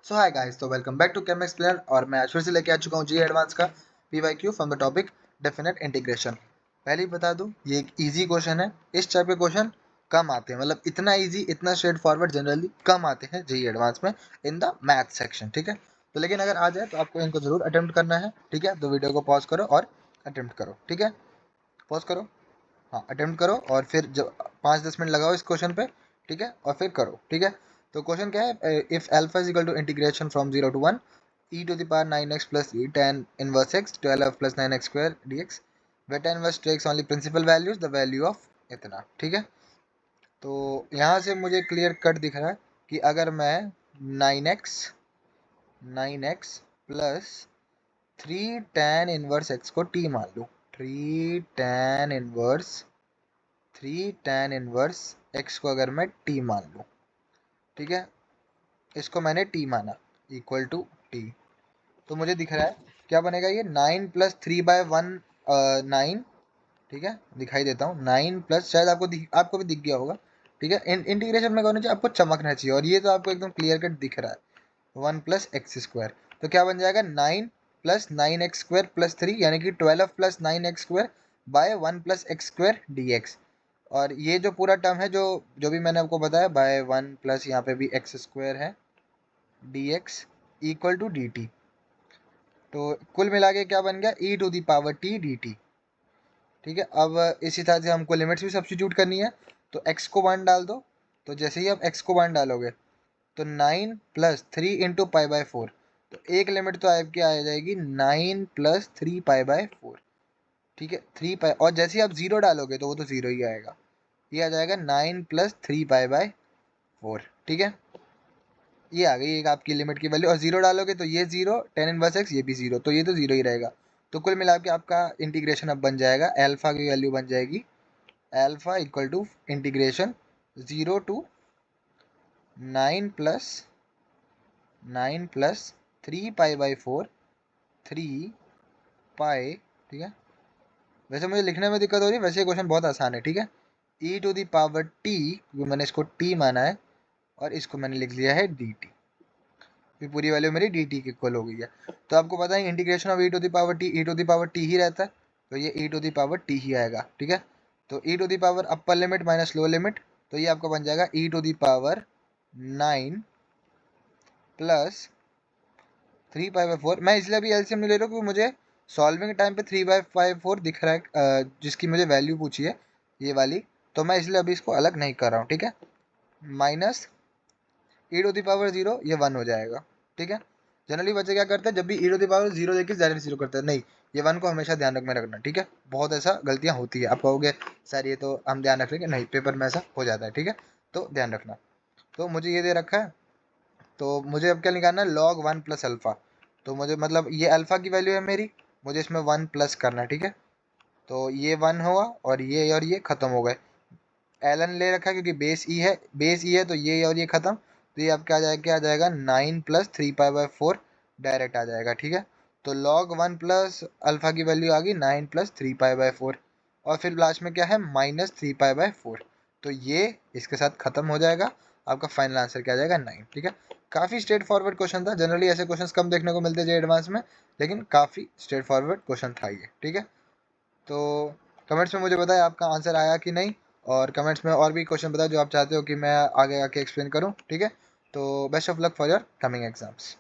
सो hi guys, तो welcome back to Chem Explainer और मैं आज फिर से लेके आ चुका हूँ जी एडवांस का PYQ from the topic definite integration. पहले ही बता दूँ, ये एक इजी क्वेश्चन है। इस टाइप के क्वेश्चन कम आते हैं, मतलब इतना इजी, इतना स्ट्रेट फॉरवर्ड जनरली कम आते हैं जी एडवांस में इन द मैथ सेक्शन। ठीक है, तो लेकिन अगर आ जाए तो आपको इनको जरूर अटेम्प्ट करना है। ठीक है, तो वीडियो को पॉज करो और अटेम्प्ट करो। ठीक है, पॉज करो, हाँ अटेम्प्ट करो और फिर जब 5-10 मिनट लगाओ इस क्वेश्चन पे। ठीक है, और फिर करो। ठीक है, तो क्वेश्चन क्या है, if alpha is equal to integration from 0 to 1 e to the power 9x plus 3 tan inverse x 12f plus 9x square dx where tan inverse takes only principal values the value of इतना। ठीक है, तो यहाँ से मुझे clear cut दिख रहा है कि अगर मैं 9x plus 3 tan inverse x को t मान लूँ, 3 tan इनवर्स x को अगर मैं t मान लूँ, ठीक है, इसको मैंने t माना इक्वल टू t, तो मुझे दिख रहा है क्या बनेगा ये 9 प्लस 3/1 9। ठीक है, दिखाई देता हूँ 9 प्लस, शायद आपको भी दिख गया होगा। ठीक है, इंटीग्रेशन में होना चाहिए, आपको चमकना चाहिए, और ये तो आपको एकदम क्लियर कट दिख रहा है 1 प्लस एक्स स्क्वायर। तो क्या बन जाएगा 9 प्लस 9x² प्लस 3 यानी कि 12 plus 9x² by 1 plus X square D X. और ये जो पूरा टर्म है, जो जो भी मैंने आपको बताया, बाय 1 प्लस यहाँ पे भी एक्स स्क्वायर है D X equal to D T. तो कुल मिला के क्या बन गया e to the power t dt। ठीक है, अब इसी तरह से हमको लिमिट्स भी सब्स्टिट्यूट करनी है, तो x को 1 डाल दो। तो जैसे ही आप x को 1 डालोगे तो 9 प्लस 3 इंटू पाई/4, तो एक लिमिट तो आपकी आ जाएगी 9 प्लस 3 पाई/4। ठीक है, 3 पाई, और जैसे ही आप 0 डालोगे तो वो तो 0 ही आएगा, ये आ जाएगा 9 प्लस 3 पाई/4। ठीक है, ये आ गई एक आपकी लिमिट की वैल्यू, और 0 डालोगे तो ये 0, tan इनवर्स x ये भी 0, तो ये तो 0 ही रहेगा। तो कुल मिला के आपका इंटीग्रेशन अब बन जाएगा, अल्फा की वैल्यू बन जाएगी alpha equal to integration 0 to 9 plus 3 पाई/4 3 पाई। ठीक है, वैसे मुझे लिखने में दिक्कत हो रही है, वैसे क्वेश्चन बहुत आसान है। ठीक है, e to the power t, क्योंकि मैंने इसको t माना है और इसको मैंने लिख लिया है dt, फिर पूरी वैल्यू मेरी dt की इक्वल हो गई है। तो आपको पता है integration of e to the power t ही रहता है, तो ये e to the power t ही आएगा। ठीक है, तो e to the power upper limit minus lower limit, तो ये आपका बन जाएगा e to the power 9 plus 3/4। मैं इसलिए अभी एलसीएम नहीं ले रहा हूँ क्योंकि मुझे सॉल्विंग टाइम पे 3/4 दिख रहा है, जिसकी मुझे वैल्यू पूछी है ये वाली, तो मैं इसलिए अभी इसको अलग नहीं कर रहा हूँ। ठीक है, minus e to the power 0 ये 1 हो जाएगा। ठीक है, जनरली बच्चे क्या करते हैं, जब भी e टू दी पावर 0 देखिए डायरेक्ट 0 करते हैं, नहीं, ये 1 को हमेशा ध्यान में रखना। ठीक है, बहुत ऐसा गलतियां होती है, आप कहोगे सर ये तो हम ध्यान रख लेंगे, नहीं, पेपर में ऐसा हो जाता है। ठीक है, तो ध्यान रखना। तो मुझे ये दे रखा है, तो मुझे अब क्या निकालना है, log 1 प्लस अल्फा। तो मुझे मतलब ये अल्फा की वैल्यू है मेरी, मुझे इसमें 1 प्लस करना है। ठीक है, तो ये 1 हुआ और ये खत्म हो गए। एलन ले रखा है क्योंकि बेस ई है, तो ये और ये खत्म, तो ये अब क्या आ जाएगा 9 प्लस 3/4 डायरेक्ट आ जाएगा। ठीक है, तो log 1 प्लस अल्फा की वैल्यू आ गई 9 प्लस 3/4, और फिर लास्ट में क्या है माइनस 3/4, तो ये इसके साथ खत्म हो जाएगा, आपका फाइनल आंसर क्या आ जाएगा 9। ठीक है, काफ़ी स्ट्रेट फॉरवर्ड क्वेश्चन था, जनरली ऐसे क्वेश्चन कम देखने को मिलते हैं एडवांस में, लेकिन काफ़ी स्ट्रेट फॉरवर्ड क्वेश्चन था ये। ठीक है, तो कमेंट्स में मुझे बताएं आपका आंसर आया कि नहीं, और कमेंट्स में और भी क्वेश्चन बताएं जो आप चाहते हो कि मैं आगे आके एक्सप्लेन करूं। ठीक है, तो best of luck for your coming exams.